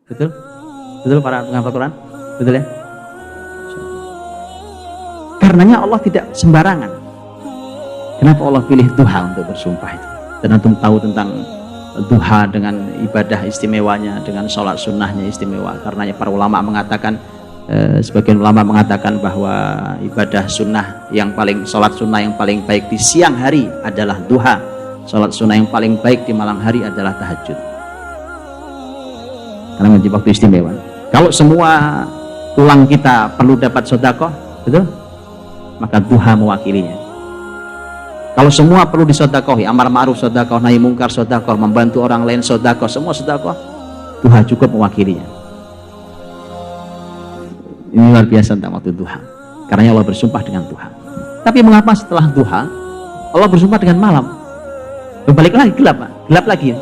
Betul? Betul para penghafal Quran? Betul ya? Karenanya Allah tidak sembarangan. Kenapa Allah pilih duha untuk bersumpah itu? Dan antum tahu tentang duha dengan ibadah istimewanya, dengan sholat sunnahnya istimewa. Karenanya para ulama mengatakan, sebagian ulama mengatakan bahwa ibadah sunnah yang paling, sholat sunnah yang paling baik di siang hari adalah duha. Sholat sunnah yang paling baik di malam hari adalah tahajud. Karena menjadi waktu istimewa. Kalau semua tulang kita perlu dapat sedekah, betul? Maka duha mewakilinya. Kalau semua perlu disedekahi, amar ma'ruf sedekah, nahi mungkar sedekah, membantu orang lain sedekah, semua sedekah, duha cukup mewakilinya. Ini luar biasa tentang waktu duha. Karena Allah bersumpah dengan duha. Tapi mengapa setelah duha Allah bersumpah dengan malam? Berbalik lagi gelap, gelap lagi.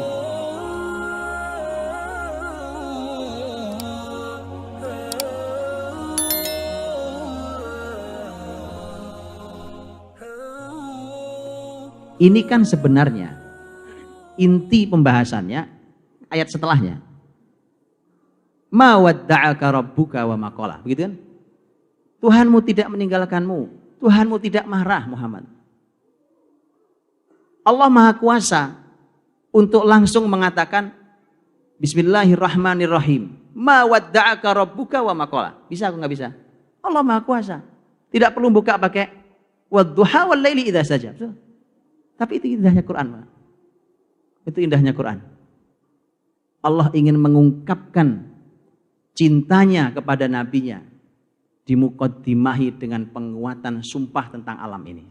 Ini kan sebenarnya inti pembahasannya ayat setelahnya. Ma wadda'aka rabbuka wa ma qala. Begitu kan? Tuhanmu tidak meninggalkanmu. Tuhanmu tidak marah, Muhammad. Allah Maha Kuasa untuk langsung mengatakan Bismillahirrahmanirrahim. Ma wadda'aka rabbuka wa ma qala. Bisa atau enggak bisa? Allah Maha Kuasa. Tidak perlu buka pakai wadduha wal laili idza saja. Betul? Tapi itu indahnya Quran, Pak. Itu indahnya Quran. Allah ingin mengungkapkan cintanya kepada nabinya dimuqaddimahi dengan penguatan sumpah tentang alam ini.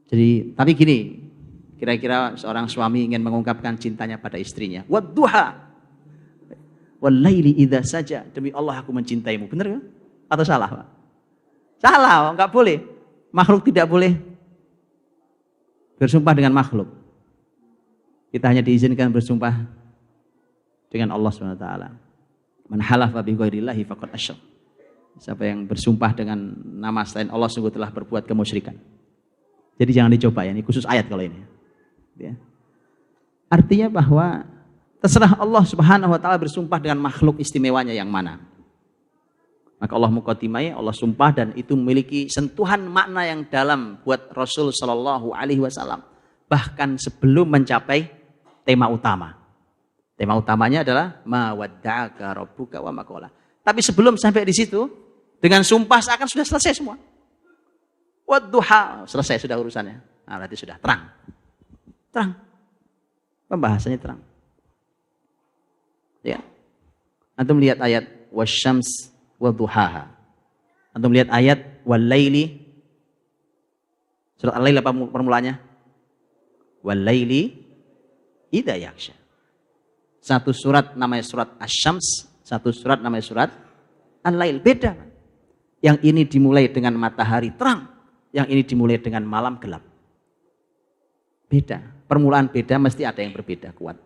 Jadi, tapi gini, kira-kira seorang suami ingin mengungkapkan cintanya pada istrinya. Wadduha wal laili idza saja. Demi Allah aku mencintaimu. Benar kan? Atau salah, Pak? Salah, enggak boleh. Makhluk tidak boleh bersumpah dengan makhluk. Kita hanya diizinkan bersumpah dengan Allah SWT. Man halafa bi ghairillahi faqad asyrak. Siapa yang bersumpah dengan nama selain Allah sungguh telah berbuat kemusyrikan. Jadi jangan dicoba ya, ini khusus ayat kalau ini. Ya. Artinya bahwa terserah Allah Subhanahu wa taala bersumpah dengan makhluk istimewanya yang mana. Maka Allah muqaddimai, Allah sumpah, dan itu memiliki sentuhan makna yang dalam buat Rasul Shallallahu Alaihi Wasallam. Bahkan sebelum mencapai tema utama. Tema utamanya adalah ma wadda'aka rabbuka wa ma qala. Tapi sebelum sampai di situ, dengan sumpah seakan sudah selesai semua. Wadduha, selesai sudah urusannya. Nah, berarti sudah terang. Terang. Pembahasannya terang. Ya. Antum lihat ayat wasyams wadduhaha. Antum lihat ayat wal-laili. Surat Al-Lail apa permulaannya? Wal-laili idza yaghsha. Satu surat namanya surat Asy-Syams, satu surat namanya surat Al-Lail. Beda. Yang ini dimulai dengan matahari terang, yang ini dimulai dengan malam gelap. Beda. Permulaan beda, mesti ada yang berbeda kuat.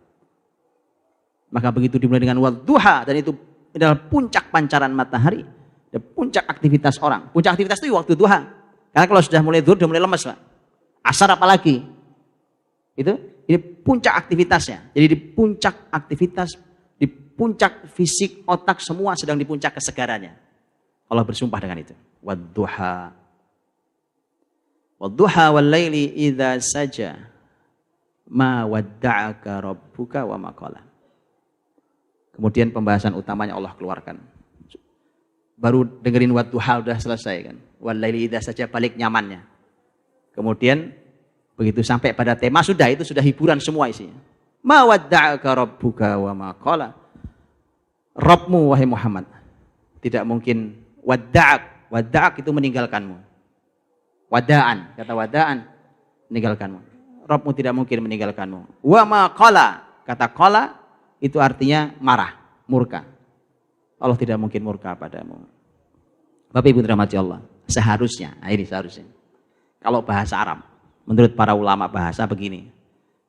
Maka begitu dimulai dengan wadduha, dan itu adalah puncak pancaran matahari, dan puncak aktivitas orang. Puncak aktivitas itu waktu duha. Karena kalau sudah mulai zuhur, sudah mulai lemes, Pak. Asar apalagi. Ini puncak aktivitasnya. Jadi di puncak aktivitas, di puncak fisik, otak, semua sedang di puncak kesegarannya. Allah bersumpah dengan itu. Wadduha. Wadduha wal laili idza saja. Ma wadda'aka rabbuka wa ma qala. Kemudian pembahasan utamanya Allah keluarkan. Baru dengerin wadduha udah selesai kan. Wal laili idza saja, balik nyamannya. Kemudian begitu sampai pada tema sudah, itu sudah hiburan semua isinya. Ma wadda'aka rabbuka wa ma qala. Rabbmu wahai Muhammad tidak mungkin wadda'ak. Wadda'ak itu meninggalkanmu. Wada'an, kata wada'an, meninggalkanmu. Rabbmu tidak mungkin meninggalkanmu. Wa ma qala, kata qala itu artinya marah, murka. Allah tidak mungkin murka padamu. Bapak Ibu dirahmati Allah, seharusnya, nah ini seharusnya. Kalau bahasa Arab, menurut para ulama bahasa begini.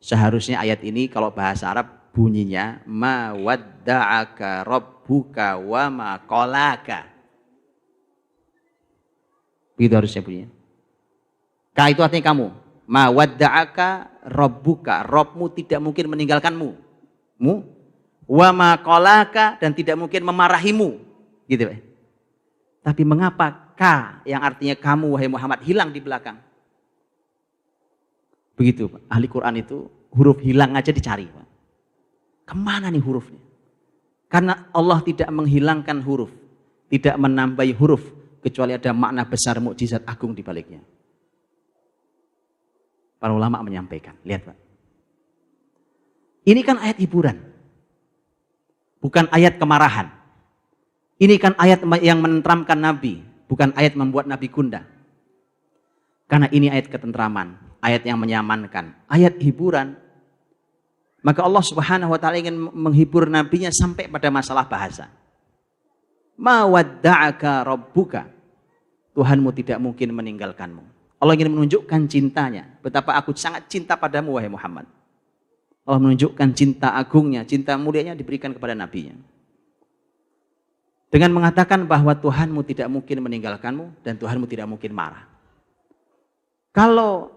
Seharusnya ayat ini kalau bahasa Arab bunyinya ma wadda'aka rabbuka wa ma qalaka. Begitu harusnya bunyinya. Ka itu artinya kamu. Ma wadda'aka rabbuka, Rabbmu tidak mungkin meninggalkanmu. wa ma qalaka, dan tidak mungkin memarahimu. Gitu, Pak. Tapi mengapa ka yang artinya kamu wahai Muhammad hilang di belakang? Begitu, Pak. Ahli Quran itu huruf hilang aja dicari, Pak. Kemana nih hurufnya? Karena Allah tidak menghilangkan huruf, tidak menambahi huruf, kecuali ada makna besar mukjizat agung di baliknya. Para ulama menyampaikan, lihat Pak. Ini kan ayat hiburan, bukan ayat kemarahan. Ini kan ayat yang menenteramkan Nabi, bukan ayat membuat Nabi gundah. Karena ini ayat ketentraman, ayat yang menyamankan, ayat hiburan. Maka Allah Subhanahu wa taala ingin menghibur nabinya sampai pada masalah bahasa. Ma wadda'aka rabbuka. Tuhanmu tidak mungkin meninggalkanmu. Allah ingin menunjukkan cintanya, betapa aku sangat cinta padamu wahai Muhammad. Allah menunjukkan cinta agungnya, cinta mulianya diberikan kepada nabinya. Dengan mengatakan bahwa Tuhanmu tidak mungkin meninggalkanmu dan Tuhanmu tidak mungkin marah. Kalau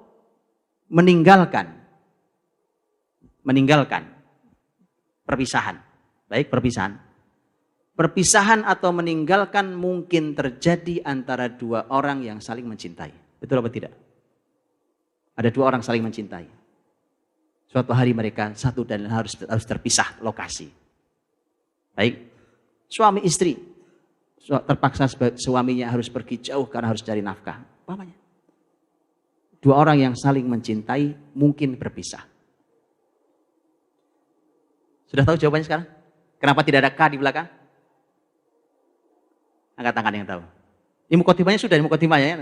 meninggalkan perpisahan, baik perpisahan atau meninggalkan mungkin terjadi antara dua orang yang saling mencintai. Betul apa tidak? Ada dua orang saling mencintai. Suatu hari mereka satu dan harus terpisah lokasi. Baik, suami istri terpaksa suaminya harus pergi jauh karena harus cari nafkah. Umpamanya, dua orang yang saling mencintai mungkin berpisah. Sudah tahu jawabannya sekarang? Kenapa tidak ada K di belakang? Angkat tangan yang tahu. Ini mukotimanya sudah, ini mukotimanya ya.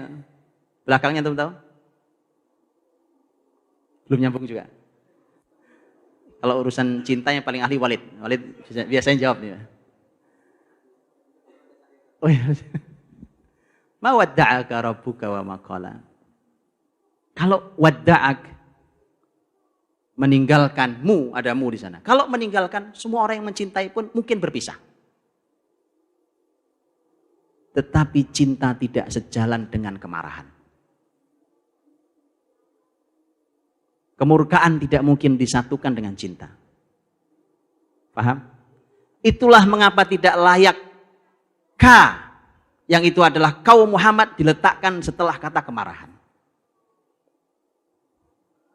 Belakangnya antum tahu? Belum nyambung juga. Kalau urusan cinta yang paling ahli Walid. Walid biasanya jawab nih. Oh iya. Ma wadda'aka rabbuka wa ma qala. Kalau wadda'ak, meninggalkanmu, ada mu di sana. Kalau meninggalkan, semua orang yang mencintai pun mungkin berpisah. Tetapi cinta tidak sejalan dengan kemarahan. Kemurkaan tidak mungkin disatukan dengan cinta. Paham? Itulah mengapa tidak layak ka, yang itu adalah kaum Muhammad, diletakkan setelah kata kemarahan.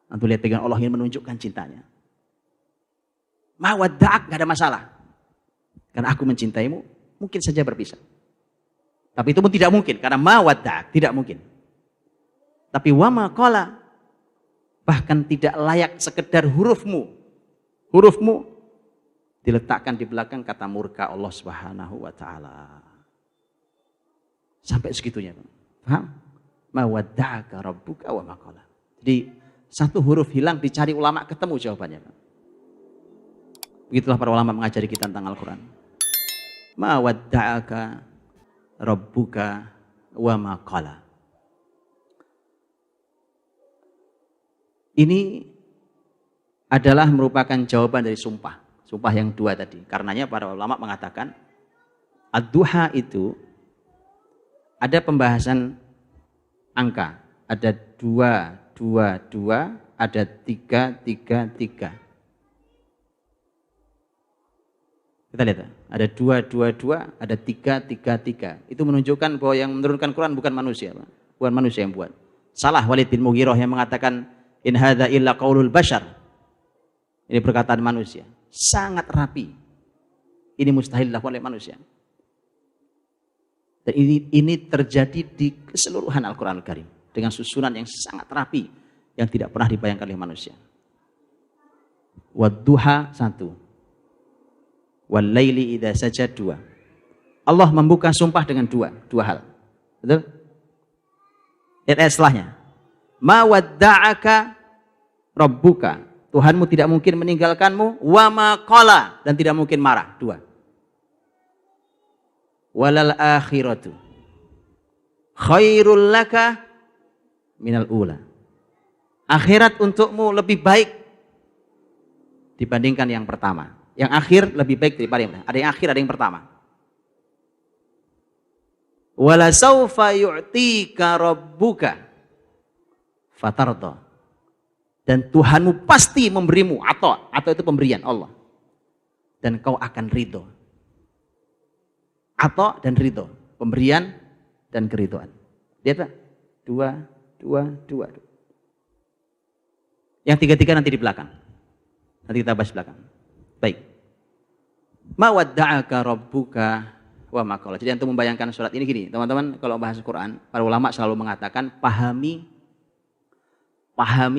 Antum lihat dengan Allah ingin menunjukkan cintanya. Ma wadda'ak, gak ada masalah. Karena aku mencintaimu, mungkin saja berpisah. Tapi itu pun tidak mungkin, karena ma wadda'ak, tidak mungkin. Tapi wa ma qala, bahkan tidak layak sekedar hurufmu. Hurufmu diletakkan di belakang kata murka Allah Subhanahu wa taala. Sampai segitunya. Paham? Ma wadda'aka rabbuka wa ma qala. Jadi satu huruf hilang dicari ulama ketemu jawabannya. Begitulah para ulama mengajari kita tentang Al-Quran. Ma wadda'aka rabbuka wa ma qala. Ini adalah merupakan jawaban dari sumpah. Sumpah yang dua tadi. Karenanya para ulama mengatakan ad-duha itu ada pembahasan angka. Ada 2, 2, 2, ada 3, 3, 3. Kita lihat, ada 2, 2, 2, ada 3, 3, 3. Itu menunjukkan bahwa yang menurunkan Quran bukan manusia, Pak. Bukan manusia yang buat. Salah Walid bin Mughirah yang mengatakan in hadza illa qaulul bashar. Ini perkataan manusia. Sangat rapi. Ini mustahil dilakukan oleh manusia. Dan ini terjadi di keseluruhan Al-Quran Al-Karim. Dengan susunan yang sangat rapi, yang tidak pernah dibayangkan oleh manusia. Wadduha 1. Wal-laili idza saja 2. Allah membuka sumpah dengan dua hal. Betul? Ayat setelahnya. Ma wadda'aka rabbuka. Tuhanmu tidak mungkin meninggalkanmu. Wa ma qala, dan tidak mungkin marah. 2. Walal akhiratu khairul laka minal ula. Akhirat untukmu lebih baik dibandingkan yang pertama. Yang akhir lebih baik daripada yang pertama. Ada yang akhir, ada yang pertama. Wala saufa yu'tika rabbuka fatarda. Dan Tuhanmu pasti memberimu atau itu pemberian Allah. dan kau akan ridho. Atau dan ridho, pemberian dan keridhoan. Lihat Pak, dua. Yang tiga-tiga nanti di belakang. Nanti kita bahas belakang. Baik. Ma wadda'aka rabbuka wa ma qala. Jadi untuk membayangkan surat ini gini, teman-teman, kalau bahas Quran, para ulama selalu mengatakan pahami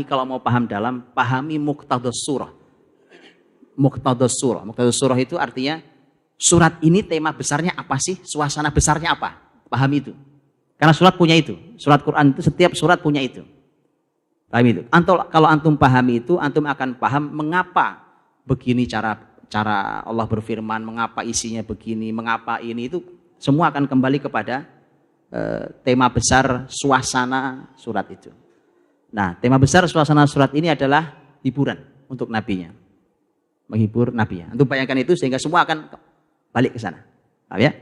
kalau mau paham dalam, pahami muqtadas surah. Muqtadas surah itu artinya surat ini tema besarnya apa sih? Suasana besarnya apa? Pahami itu. Karena surat punya itu. Surat Quran itu setiap surat punya itu. Pahami itu. Kalau antum pahami itu, antum akan paham mengapa begini cara Allah berfirman, mengapa isinya begini, mengapa ini, itu semua akan kembali kepada tema besar suasana surat itu. Nah, tema besar suasana surat ini adalah hiburan untuk nabinya. Menghibur nabinya. Antum bayangkan itu sehingga semua akan balik ke sana. Paham ya?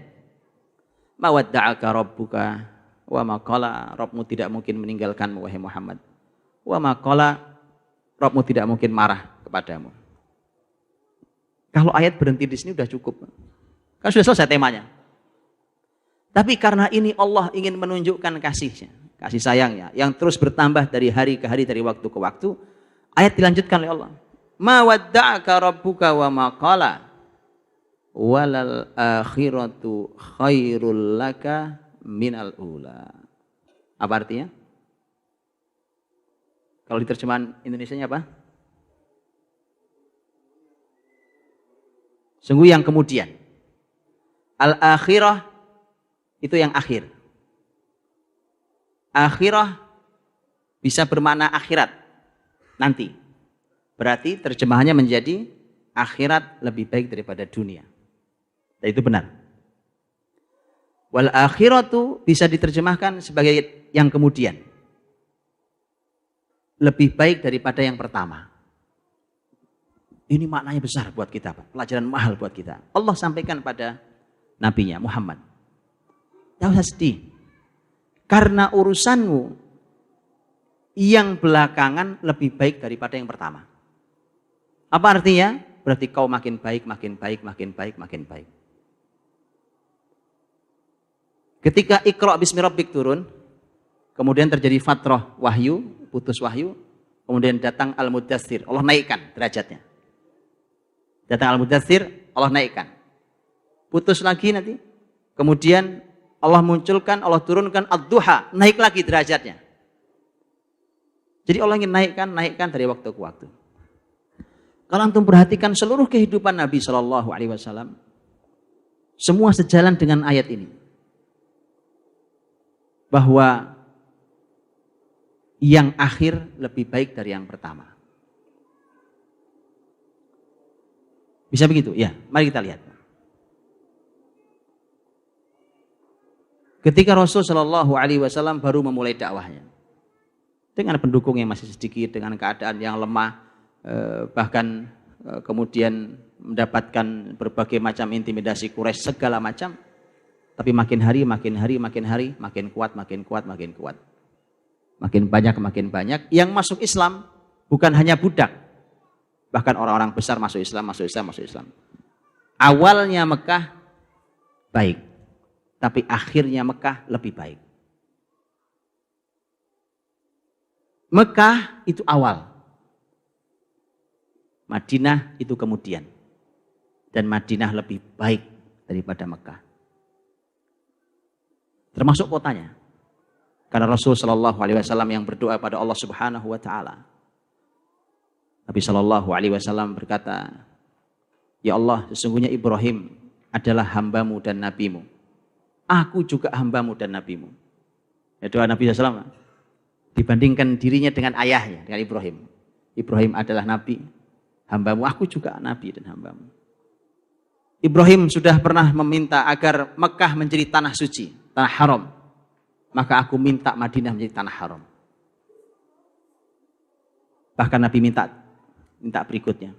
Ma wadda'aka rabbuka wa ma qala. Rabbmu tidak mungkin meninggalkanmu wahai Muhammad. Wa ma qala, Rabbmu tidak mungkin marah kepadamu. Kalau ayat berhenti di sini sudah cukup. Kan sudah selesai temanya. Tapi karena ini Allah ingin menunjukkan kasihnya, kasih sayangnya yang terus bertambah dari hari ke hari, dari waktu ke waktu, ayat dilanjutkan oleh Allah. Ma wadda'aka rabbuka wa ma qala walal akhiratu khairul laka minal ula. Apa artinya? Kalau di terjemahan Indonesianya apa? Sungguh yang kemudian. Al-akhirah itu yang akhir. Akhirah bisa bermakna akhirat nanti. Berarti terjemahannya menjadi akhirat lebih baik daripada dunia. Dan itu benar. Wal akhiratu bisa diterjemahkan sebagai yang kemudian. Lebih baik daripada yang pertama. Ini maknanya besar buat kita, Pak. Pelajaran mahal buat kita. Allah sampaikan pada nabinya Muhammad. Jangan usah sedih. Karena urusanmu yang belakangan lebih baik daripada yang pertama. Apa artinya? Berarti kau makin baik, makin baik, makin baik, makin baik. Ketika Iqra bismi rabbik turun, kemudian terjadi fatrah wahyu, putus wahyu, kemudian datang Al-Mudaththir, Allah naikkan derajatnya. Datang Al-Mudaththir, Allah naikkan. Putus lagi nanti, kemudian Allah munculkan, Allah turunkan Ad-Duha, naik lagi derajatnya. Jadi Allah ingin naikkan dari waktu ke waktu. Kalau antum perhatikan seluruh kehidupan Nabi Shallallahu Alaihi Wasallam, semua sejalan dengan ayat ini, bahwa yang akhir lebih baik dari yang pertama. Bisa begitu? Ya, mari kita lihat. Ketika Rasul Shallallahu Alaihi Wasallam baru memulai dakwahnya, dengan pendukung yang masih sedikit, dengan keadaan yang lemah, bahkan kemudian mendapatkan berbagai macam intimidasi Quraisy segala macam, tapi makin hari makin kuat, makin banyak yang masuk Islam, bukan hanya budak, bahkan orang-orang besar masuk Islam. Awalnya Mekah baik, tapi akhirnya Mekah lebih baik. Mekah itu awal, Madinah itu kemudian, dan Madinah lebih baik daripada Mekah. Termasuk kotanya. Karena Rasul Shallallahu Alaihi Wasallam yang berdoa pada Allah Subhanahu Wa Taala. Nabi Shallallahu Alaihi Wasallam berkata, Ya Allah, sesungguhnya Ibrahim adalah hambamu dan nabimu. Aku juga hambamu dan nabimu. Ya, doa Nabi SAW dibandingkan dirinya dengan ayahnya, dengan Ibrahim. Ibrahim adalah nabi, hambamu, aku juga nabi dan hambamu. Ibrahim sudah pernah meminta agar Mekah menjadi tanah suci, tanah haram. Maka aku minta Madinah menjadi tanah haram. Bahkan Nabi minta berikutnya.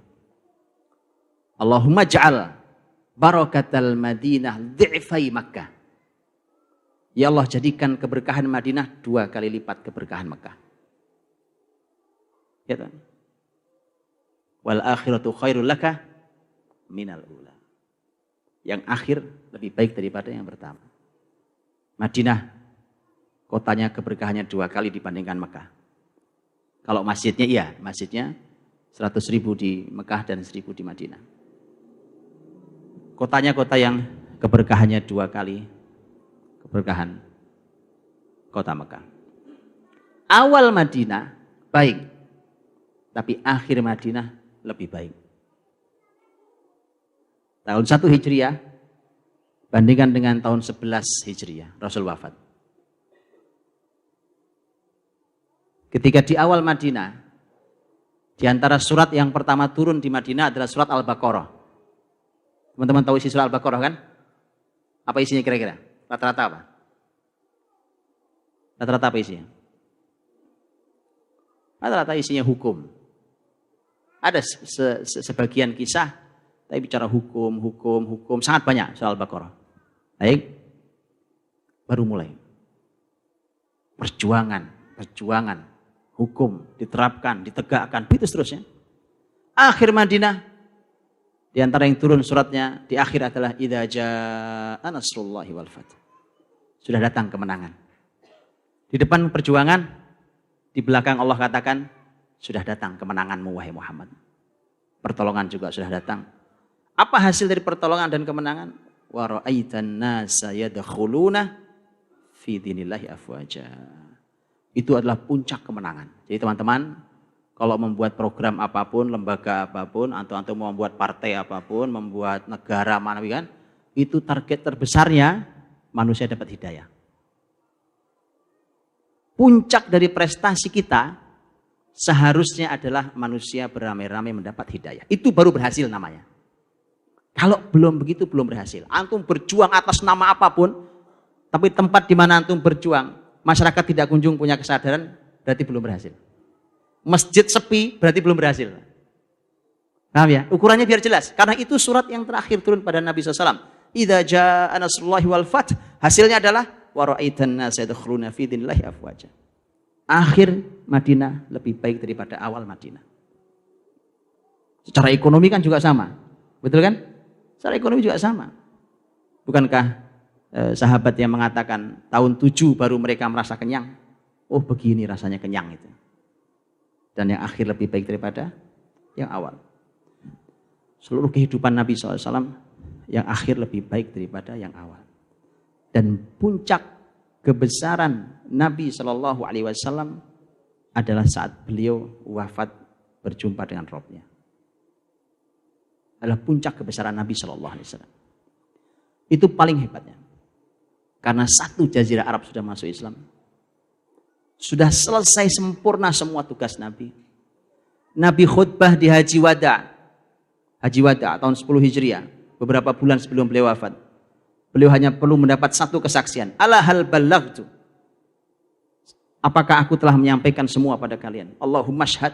Allahumma ja'al barakatal Madinah dhi'fai Makkah. Ya Allah, jadikan keberkahan Madinah 2 kali lipat keberkahan Mekah. Ya kan? Wal akhiratu khairul laka minal ula. Yang akhir lebih baik daripada yang pertama. Madinah, kotanya keberkahannya 2 kali dibandingkan Mekah. Kalau masjidnya, iya, masjidnya 100.000 di Mekah dan 1.000 di Madinah. Kotanya kota yang keberkahannya 2 kali keberkahan kota Mekah. Awal Madinah baik, tapi akhir Madinah lebih baik. Tahun 1 Hijriah bandingkan dengan tahun 11 Hijriah, Rasul wafat. Ketika di awal Madinah, di antara surat yang pertama turun di Madinah adalah surat Al-Baqarah. Teman-teman tahu isi surat Al-Baqarah kan? Apa isinya kira-kira? Rata-rata apa? Rata-rata apa isinya? Rata-rata isinya hukum. Ada sebagian kisah, tapi bicara hukum, sangat banyak soal Al-Baqarah. Baik, baru mulai. Perjuangan, hukum, diterapkan, ditegakkan, begitu seterusnya. Akhir Madinah, di antara yang turun suratnya, di akhir adalah idza jaa nasrullahi wal fath. Sudah datang kemenangan. Di depan perjuangan, di belakang Allah katakan, sudah datang kemenanganmu wahai Muhammad. Pertolongan juga sudah datang. Apa hasil dari pertolongan dan kemenangan? Wa ra'aitan nasa yadkhuluna fi dinillahi afwaja. Itu adalah puncak kemenangan. Jadi teman-teman, kalau membuat program apapun, lembaga apapun, atau mau membuat partai apapun, membuat negara mana kan, itu target terbesarnya manusia dapat hidayah. Puncak dari prestasi kita seharusnya adalah manusia beramai-ramai mendapat hidayah. Itu baru berhasil namanya. Kalau belum begitu belum berhasil. Antum berjuang atas nama apapun, tapi tempat di mana antum berjuang, masyarakat tidak kunjung punya kesadaran, berarti belum berhasil. Masjid sepi, berarti belum berhasil. Paham ya? Ukurannya biar jelas. Karena itu surat yang terakhir turun pada Nabi SAW. Idza jaa nasrullahi wal fath. Hasilnya adalah wa ra'aitan nasa yadkhuluna fi dinillahi afwaja. Akhir Madinah lebih baik daripada awal Madinah. Secara ekonomi kan juga sama. Betul kan? Secara ekonomi juga sama. Bukankah sahabat yang mengatakan tahun 7 baru mereka merasa kenyang? Oh begini rasanya kenyang itu. Dan yang akhir lebih baik daripada yang awal. Seluruh kehidupan Nabi SAW yang akhir lebih baik daripada yang awal. Dan puncak kebesaran Nabi SAW adalah saat beliau wafat berjumpa dengan Rabb-Nya. Adalah puncak kebesaran Nabi SAW. Itu paling hebatnya. Karena satu jazirah Arab sudah masuk Islam. Sudah selesai sempurna semua tugas Nabi. Nabi khutbah di Haji Wada. Haji Wada tahun 10 Hijriah. Beberapa bulan sebelum beliau wafat. Beliau hanya perlu mendapat satu kesaksian. Ala hal balaghtu. Apakah aku telah menyampaikan semua pada kalian? Allahumma syhad.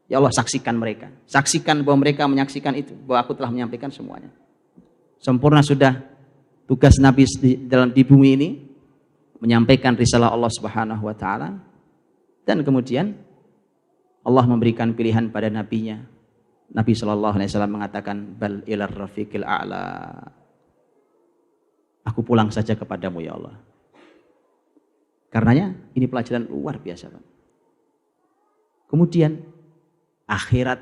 Ya Allah saksikan mereka. Saksikan bahwa mereka menyaksikan itu. Bahwa aku telah menyampaikan semuanya. Sempurna sudah tugas Nabi di bumi ini. Menyampaikan risalah Allah Subhanahu wa ta'ala. Dan kemudian Allah memberikan pilihan pada nabinya. Nabi SAW mengatakan bal ilar rafiqil a'la. Aku pulang saja kepadamu ya Allah. Karenanya ini pelajaran luar biasa, Pak. Kemudian akhirat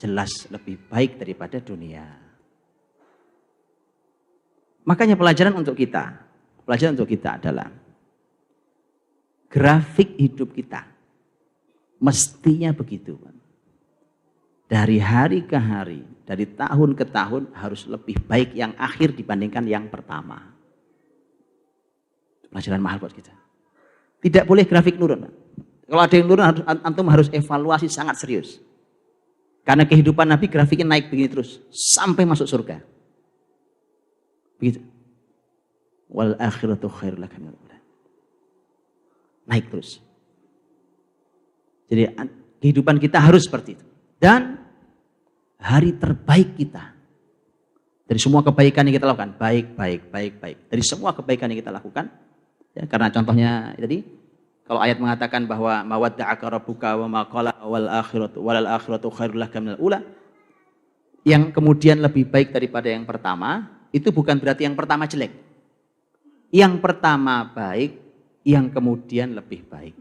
jelas lebih baik daripada dunia. Makanya pelajaran untuk kita adalah grafik hidup kita mestinya begitu, Pak. Dari hari ke hari, dari tahun ke tahun harus lebih baik yang akhir dibandingkan yang pertama. Pelajaran mahal buat kita. Tidak boleh grafik nurun. Kalau ada yang nurun, antum harus evaluasi sangat serius. Karena kehidupan Nabi grafiknya naik begini terus sampai masuk surga. Begitu. Wal akhiratu khairul laka minal ula. Naik terus. Jadi kehidupan kita harus seperti itu. Dan hari terbaik kita dari semua kebaikan yang kita lakukan, baik. Dari semua kebaikan yang kita lakukan, ya, karena contohnya tadi, kalau ayat mengatakan bahwa mawadda'aka rabbuka wa ma qala walal akhiratu khairul laka minal ula, yang kemudian lebih baik daripada yang pertama, itu bukan berarti yang pertama jelek. Yang pertama baik, yang kemudian lebih baik.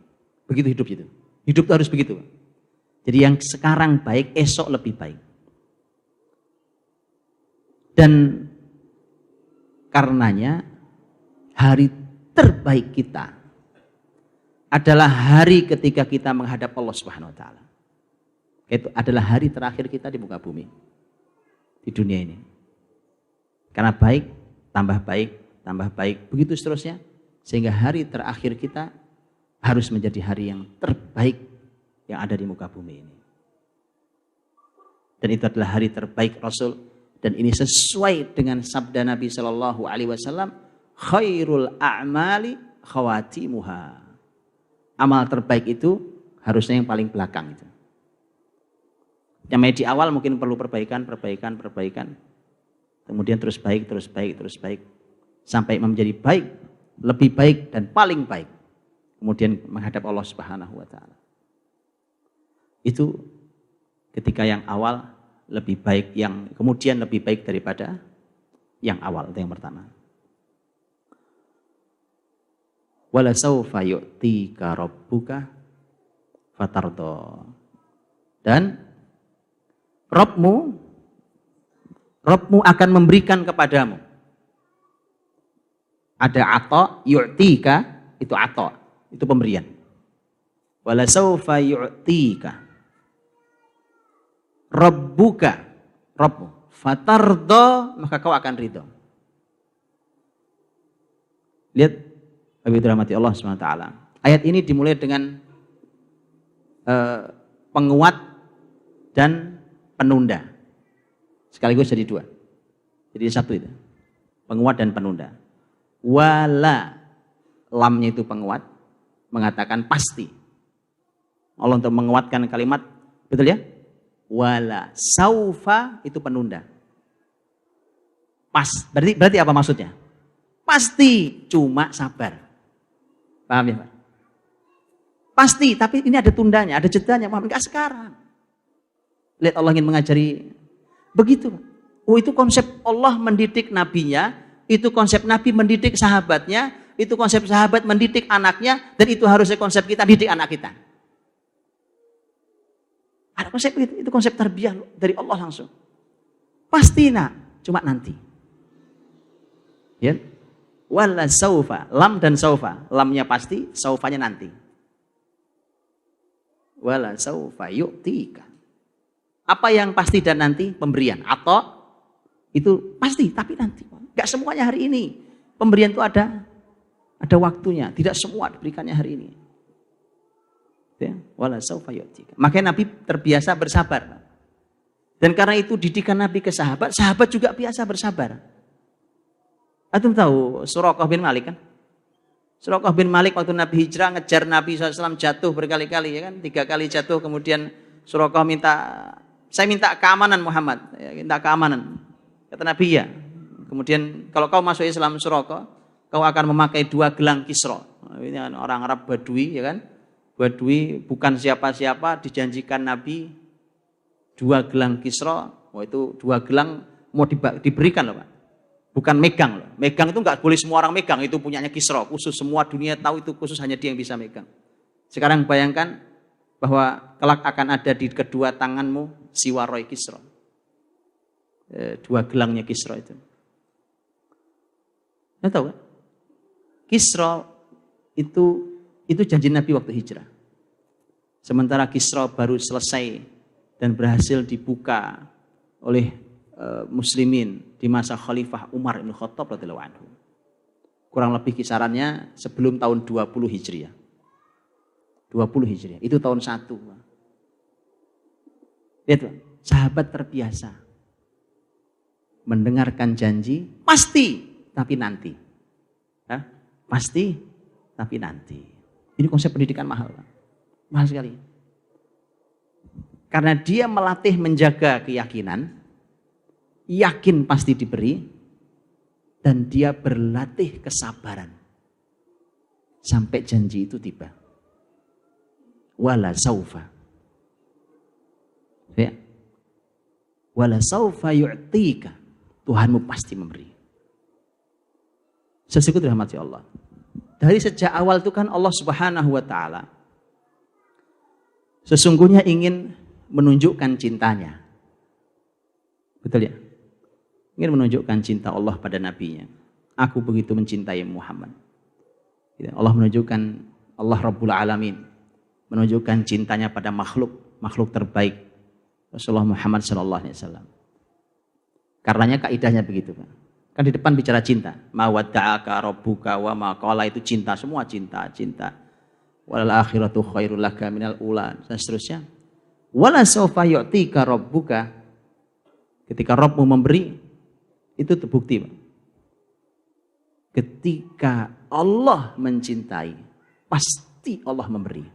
Begitu hidup itu. Hidup itu harus begitu. Jadi yang sekarang baik, esok lebih baik. Dan karenanya hari terbaik kita adalah hari ketika kita menghadap Allah Subhanahu wa taala. Itu adalah hari terakhir kita di muka bumi. Di dunia ini. Karena baik, tambah baik, begitu seterusnya. Sehingga hari terakhir kita harus menjadi hari yang terbaik yang ada di muka bumi ini. Dan itu adalah hari terbaik Rasul. Dan ini sesuai dengan sabda Nabi Shallallahu Alaihi Wasallam, khairul a'mali khawatimuha. Amal terbaik itu harusnya yang paling belakang itu. Yang di awal mungkin perlu perbaikan. Kemudian terus baik. Sampai menjadi baik, lebih baik dan paling baik. Kemudian menghadap Allah Subhanahu wa taala. Itu ketika yang awal lebih baik, yang kemudian lebih baik daripada yang awal, itu yang pertama. Wala saufa yu'tika rabbuka fatardo. Dan Rabbmu akan memberikan kepadamu. Ada ato, yu'tika, itu ato, itu pemberian. Wala saufa yu'tika rabbuka, Rabbmu, fatardo, maka kau akan ridho. Lihat, Habib rahmati Allah SWT. Ayat ini dimulai dengan penguat dan penunda. Sekaligus jadi dua. Jadi satu itu. Penguat dan penunda. Wala, lamnya itu penguat, mengatakan pasti. Allah untuk menguatkan kalimat, betul ya? Wala saufa itu penunda. Berarti apa maksudnya? Pasti, cuma sabar. Paham ya Pak? Pasti, tapi ini ada tundanya, ada jedanya. Enggak sekarang. Lihat Allah ingin mengajari begitu. Oh, itu konsep Allah mendidik nabinya, itu konsep nabi mendidik sahabatnya, itu konsep sahabat mendidik anaknya, dan itu harusnya konsep kita didik anak kita. Ada konsep itu konsep tarbiyah dari Allah langsung. Pasti nak, cuma nanti. Ya. Wala saufa, lam dan saufa. Lamnya pasti, saufanya nanti. Wala saufa yu'tika. Apa yang pasti dan nanti? Pemberian. Atau itu pasti, tapi nanti. Gak semuanya hari ini. Pemberian itu ada waktunya. Tidak semua diberikannya hari ini. Ya. Wala saufa yu'tika. Makanya Nabi terbiasa bersabar. Dan karena itu didikan Nabi ke sahabat, sahabat juga biasa bersabar. Antum tahu Suraqah bin Malik kan? Suraqah bin Malik waktu Nabi hijrah ngejar Nabi SAW jatuh berkali-kali ya kan? 3 kali jatuh, kemudian Suraqah saya minta keamanan Muhammad, ya, minta keamanan. Kata Nabi ya. Kemudian kalau kau masuk Islam Suraqah, kau akan memakai 2 gelang Kisra. Ini orang Arab Badui ya kan? Badui bukan siapa-siapa, dijanjikan Nabi 2 gelang Kisra. Oh, itu 2 gelang mau diberikan loh Pak. Bukan megang loh. Megang itu nggak boleh semua orang megang. Itu punyanya Kisra. Khusus semua dunia tahu itu khusus hanya dia yang bisa megang. Sekarang bayangkan bahwa kelak akan ada di kedua tanganmu siwaroi Kisra. 2 gelangnya Kisra itu. Anda tahu kan? Kisra itu janji Nabi waktu hijrah. Sementara Kisra baru selesai dan berhasil dibuka oleh muslimin di masa Khalifah Umar bin Khattab radhiyallahu anhu. Kurang lebih kisarannya sebelum tahun 20 Hijriah. 20 Hijriah, itu tahun 1. Lihat, sahabat terbiasa mendengarkan janji, pasti, tapi nanti. Hah? Pasti, tapi nanti. Ini konsep pendidikan mahal. Mahal sekali. Karena dia melatih menjaga keyakinan, yakin pasti diberi, dan dia berlatih kesabaran sampai janji itu tiba. Wala saufa. Ya. wala saufa yu'tika. Tuhanmu pasti memberi. Sesungguhnya dirahmati Allah. Dari sejak awal itu kan Allah Subhanahu wa taala sesungguhnya ingin menunjukkan cintanya. Betul ya? Ingin menunjukkan cinta Allah pada nabinya. Aku begitu mencintai Muhammad. Allah menunjukkan, Allah Rabbul Alamin menunjukkan cintanya pada makhluk terbaik Rasulullah Muhammad SAW. Karenanya kaidahnya begitu, Pak. Kan di depan bicara cinta. Ma wadda'aka rabbuka wa ma qala, itu cinta, semua cinta. Walal akhiratu khairul laka minal ula, dan seterusnya. Wala sawfa yu'tika rabbuka, ketika Rabbmu memberi, itu terbukti, Pak. Ketika Allah mencintai, pasti Allah memberi.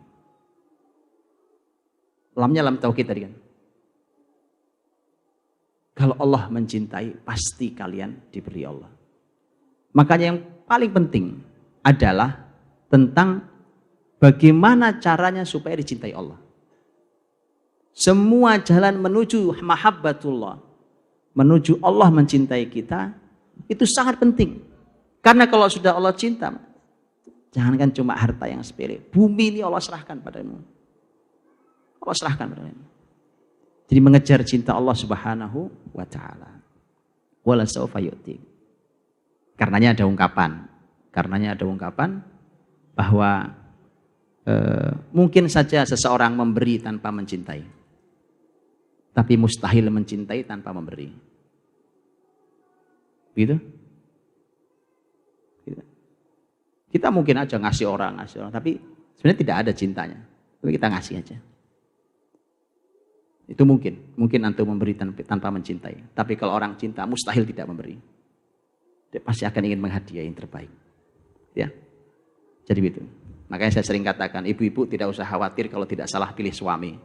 Lamnya lam tauhid tadi kan. Kalau Allah mencintai, pasti kalian diberi Allah. Makanya yang paling penting adalah tentang bagaimana caranya supaya dicintai Allah. Semua jalan menuju mahabbatullah, menuju Allah mencintai kita, itu sangat penting. Karena kalau sudah Allah cinta, jangankan cuma harta yang sepele, bumi ini Allah serahkan padamu. Allah serahkan padamu. Jadi mengejar cinta Allah Subhanahu wa taala. Wala saufa yu'tik. Karenanya ada ungkapan bahwa mungkin saja seseorang memberi tanpa mencintai. Tapi mustahil mencintai tanpa memberi. Gitu? Kita mungkin aja ngasih orang, tapi sebenarnya tidak ada cintanya. Tapi kita ngasih aja. Itu mungkin antum memberi tanpa mencintai. Tapi kalau orang cinta, mustahil tidak memberi. Dia pasti akan ingin menghadiahi yang terbaik. Ya, jadi begitu. Makanya saya sering katakan, ibu-ibu tidak usah khawatir kalau tidak salah pilih suami.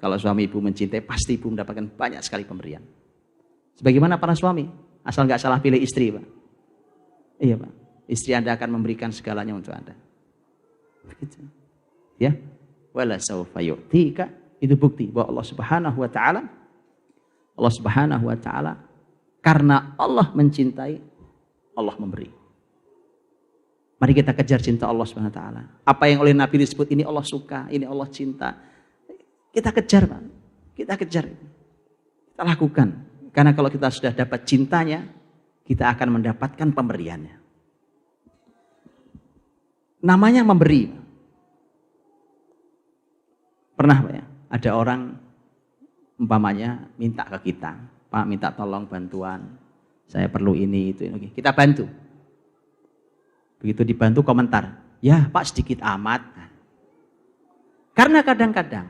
Kalau suami ibu mencintai, pasti ibu mendapatkan banyak sekali pemberian. Sebagaimana para suami, asal nggak salah pilih istri, Pak. Iya, Pak. Istri Anda akan memberikan segalanya untuk Anda. Begitu. Ya. Wala saufa yu'tika, itu bukti bahwa Allah Subhanahu wa taala karena Allah mencintai, Allah memberi. Mari kita kejar cinta Allah Subhanahu wa taala. Apa yang oleh Nabi disebut ini Allah suka, ini Allah cinta. Kita kejar, Pak. Kita kejar. Kita lakukan. Karena kalau kita sudah dapat cintanya, kita akan mendapatkan pemberiannya. Namanya memberi. Pernah, Pak ya, ada orang umpamanya minta ke kita, Pak minta tolong bantuan, saya perlu ini itu. Oke, kita bantu. Begitu dibantu komentar, ya Pak sedikit amat. Karena kadang-kadang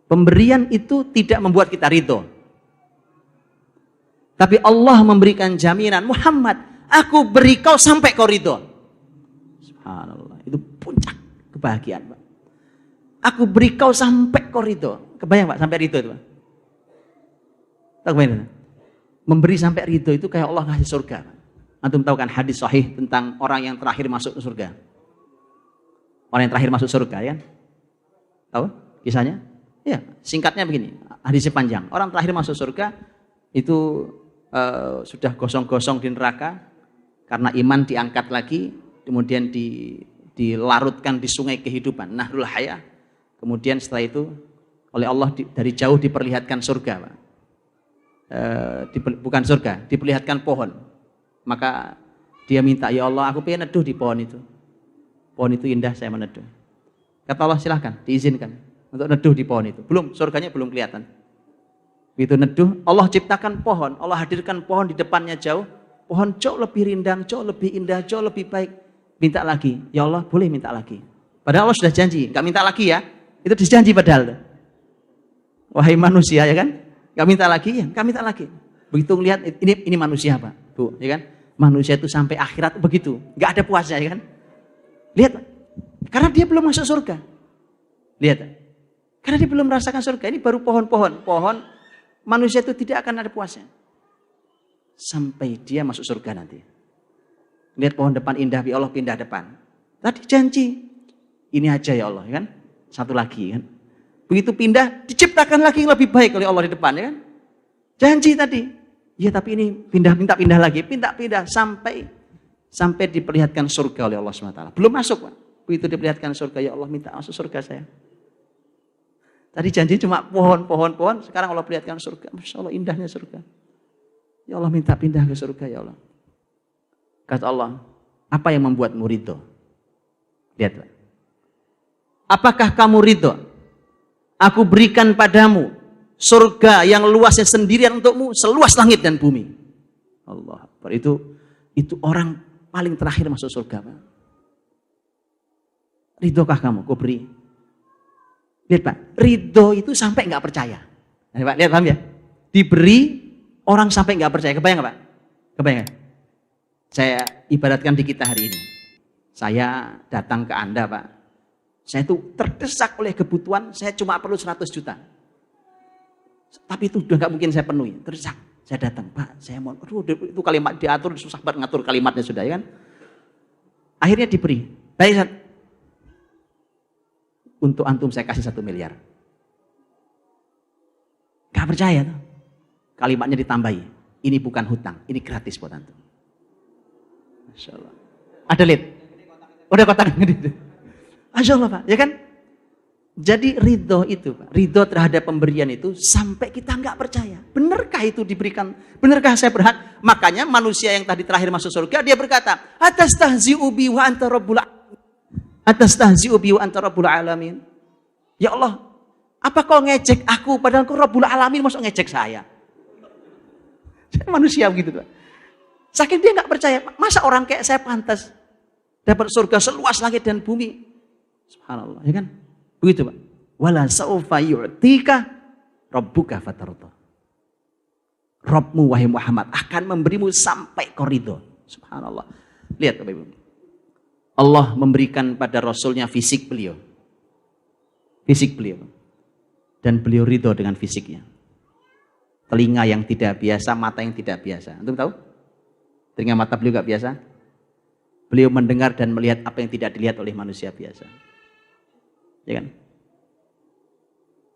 pemberian itu tidak membuat kita ridho. Tapi Allah memberikan jaminan, Muhammad, aku beri kau sampai kau ridho. Subhanallah, itu puncak kebahagiaan, Pak. Aku beri kau sampai kau ridho. Kebayang, Pak, sampai ridho itu, Pak? Tak kebayang? Memberi sampai ridho itu kayak Allah ngasih surga, Pak. Antum tahu kan hadis sahih tentang orang yang terakhir masuk ke surga? Orang yang terakhir masuk surga, ya? Tahu kisahnya? Ya, singkatnya begini, hadisnya panjang. Orang terakhir masuk surga itu sudah gosong-gosong di neraka karena iman diangkat lagi, kemudian dilarutkan di sungai kehidupan, Nahrul Haya. Kemudian setelah itu oleh Allah dari jauh diperlihatkan surga, Pak. Bukan surga, diperlihatkan pohon. Maka dia minta, ya Allah, aku pengen neduh di pohon itu. Pohon itu indah, saya meneduh. Kata Allah, silahkan, diizinkan untuk neduh di pohon itu. Surganya belum kelihatan. Begitu neduh, Allah ciptakan pohon, Allah hadirkan pohon di depannya jauh. Pohon jauh lebih rindang, jauh lebih indah, jauh lebih baik. Minta lagi, ya Allah, boleh minta lagi. Padahal Allah sudah janji, gak minta lagi ya. Itu dijanji padahal. Wahai manusia, ya kan? Gak minta lagi, ya, gak minta lagi. Begitu ngelihat ini manusia, Pak, Bu, ya kan? Manusia itu sampai akhirat begitu, gak ada puasnya, ya kan? Lihat, karena dia belum masuk surga. Lihat, karena dia belum merasakan surga. Ini baru pohon manusia itu tidak akan ada puasnya sampai dia masuk surga nanti. Lihat pohon depan indah, ya Allah pindah depan. Tadi janji, ini aja ya Allah, ya kan? Satu lagi, kan? Begitu pindah, diciptakan lagi yang lebih baik oleh Allah di depan, ya kan? Janji tadi. Ya tapi ini minta pindah lagi. Pindah sampai diperlihatkan surga oleh Allah SWT. Belum masuk Pak. Begitu diperlihatkan surga, ya Allah minta masuk surga saya. Tadi janji cuma pohon. Sekarang Allah perlihatkan surga. Masya Allah indahnya surga. Ya Allah minta pindah ke surga ya Allah. Kata Allah, apa yang membuatmu ridho? Lihat Pak. Apakah kamu ridho? Aku berikan padamu surga yang luasnya sendirian untukmu, seluas langit dan bumi. Allah Akbar. Itu orang paling terakhir masuk surga Pak. Ridhokah kamu? Kau beri. Lihat Pak, ridho itu sampai nggak percaya. Nah, Pak, lihat paham ya? Diberi orang sampai nggak percaya. Kebayang nggak Pak? Kebayang? Saya ibaratkan di kita hari ini. Saya datang ke Anda Pak. Saya itu terdesak oleh kebutuhan, saya cuma perlu 100 juta. Tapi itu udah nggak mungkin saya penuhi. Terdesak. Saya datang, Pak, saya mau, itu kalimat diatur, susah banget ngatur kalimatnya sudah ya kan. Akhirnya diberi. Baik, untuk antum saya kasih 1 miliar. Gak percaya tuh. Kalimatnya ditambahi. Ini bukan hutang, ini gratis buat antum. Masya Allah. Ada lihat? Udah kotak gede. Masya Allah Pak, ya kan? Jadi ridho itu Pak, ridho terhadap pemberian itu sampai kita nggak percaya. Benarkah itu diberikan? Benarkah saya berhak? Makanya manusia yang tadi terakhir masuk surga, dia berkata, atastahzi'u bi wa anta rabbul Atastahzi'u bi wa anta rabbul alamin. Ya Allah, apa kau ngejek aku padahal kau Rabbul Alamin, masuk ngejek saya? Manusia begitu Pak. Saking dia nggak percaya, masa orang kayak saya pantas dapat surga seluas langit dan bumi? Subhanallah, ya kan? Begitu Pak. Wala saufa yu'tika rabbuka fatarda. Rabbmu wahai Muhammad akan memberimu sampai kau ridho. Subhanallah. Lihat Bapak Ibu. Allah memberikan pada Rasulnya fisik beliau. Fisik beliau. Dan beliau ridho dengan fisiknya. Telinga yang tidak biasa, mata yang tidak biasa. Antum tahu? Telinga mata beliau gak biasa. Beliau mendengar dan melihat apa yang tidak dilihat oleh manusia biasa. Ya kan?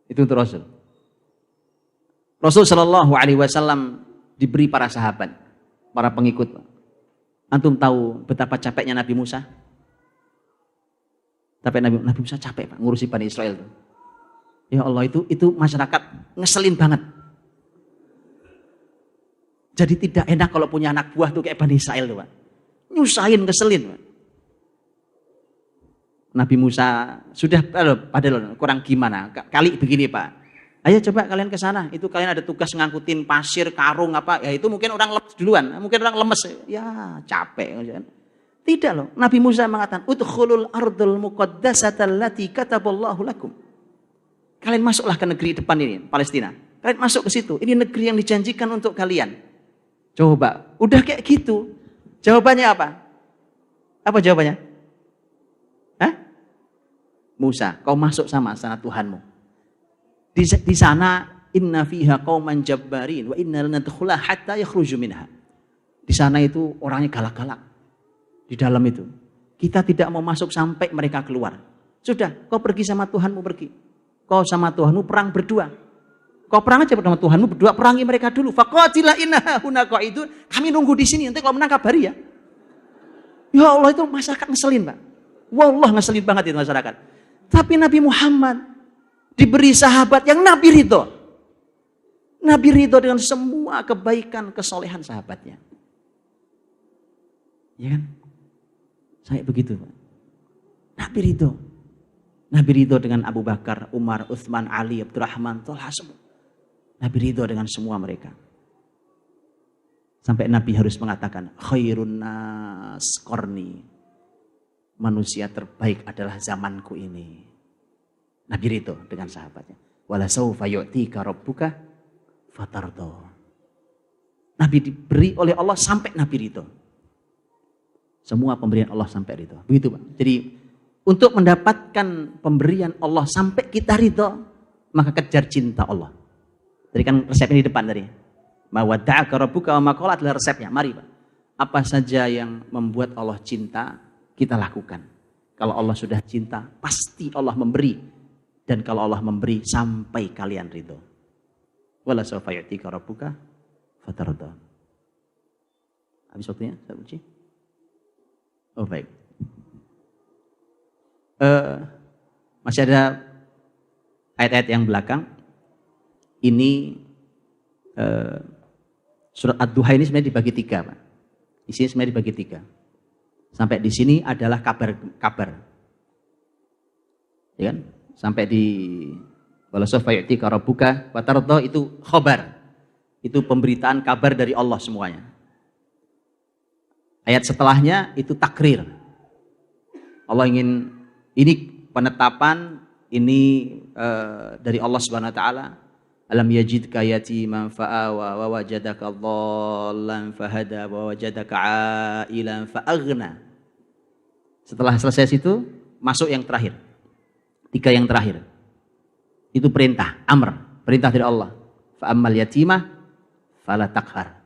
Itu untuk Rasul. Rasul Shallallahu Alaihi Wasallam diberi para sahabat, para pengikut. Antum tahu betapa capeknya Nabi Musa? Tapi Nabi Musa capek Pak, ngurusi Bani Israel tuh. Ya Allah, itu masyarakat ngeselin banget. Jadi tidak enak kalau punya anak buah tuh kayak Bani Israel tuh Pak. Nyusahin, ngeselin Pak. Nabi Musa sudah padahal kurang gimana? Kali begini Pak. Ayo coba kalian ke sana. Itu kalian ada tugas ngangkutin pasir, karung apa? Ya itu mungkin orang lemes duluan. Mungkin orang lemes. Ya capek. Tidak loh. Nabi Musa mengatakan, "Udkhulul ardul muqaddasata allati kataballahu lakum." Kalian masuklah ke negeri depan ini, Palestina. Kalian masuk ke situ. Ini negeri yang dijanjikan untuk kalian. Coba, udah kayak gitu. Jawabannya apa? Apa jawabannya? Hah? Musa, kau masuk sama sana Tuhanmu. Di sana inna fiha qauman jabbarin wa inna lanadkhula hatta yakhruju minha. Di sana itu orangnya galak-galak. Di dalam itu kita tidak mau masuk sampai mereka keluar. Sudah, kau pergi sama Tuhanmu, pergi. Kau sama Tuhanmu perang berdua. Kau perang aja sama Tuhanmu berdua, perangi mereka dulu. Faqatila innaha huna qaidun. Kami nunggu di sini, nanti kalau menang kabari ya. Ya Allah, itu masyarakat ngeselin Pak. Wallah ngeselin banget itu masyarakat. Tapi Nabi Muhammad diberi sahabat yang Nabi ridho. Nabi ridho dengan semua kebaikan, kesolehan sahabatnya. Ya kan? Saya begitu Pak. Nabi ridho. Nabi ridho dengan Abu Bakar, Umar, Utsman, Ali, Abdurrahman, Thalha semua. Nabi ridho dengan semua mereka. Sampai Nabi harus mengatakan, khairun nas qarni. Manusia terbaik adalah zamanku ini. Nabi ridho dengan sahabatnya. Wala saufa yu'tika rabbuka fatardo. Nabi diberi oleh Allah sampai Nabi ridho. Semua pemberian Allah sampai ridho. Begitu Pak. Jadi untuk mendapatkan pemberian Allah sampai kita ridho, maka kejar cinta Allah. Tadi kan resep ini di depan tadi. Mawadda'aka rabbuka wa ma qala adalah resepnya. Mari Pak. Apa saja yang membuat Allah cinta, kita lakukan. Kalau Allah sudah cinta, pasti Allah memberi. Dan kalau Allah memberi, sampai kalian ridho. Wala sawfa yu'tika rabbuka fatarda. Habis waktunya, saya uji. Oh baik. Masih ada ayat-ayat yang belakang. Ini surat Ad-Duha ini sebenarnya dibagi 3, Pak. Isinya sebenarnya dibagi 3. Sampai di sini adalah kabar. Ya kan? Sampai di wala sawfa yu'tika rabbuka fatarda itu khabar. Itu pemberitaan kabar dari Allah semuanya. Ayat setelahnya itu takrir. Allah ingin, ini penetapan, ini dari Allah Subhanahu wa taala. Alam yajidka yatiman fa'awa wa wajadaka dhallan fahada wa wajadaka 'ailan fa'aghna. Setelah selesai situ masuk yang terakhir. 3 yang terakhir. Itu perintah, amr, perintah dari Allah. Fa ammal yatimah fala taqhar.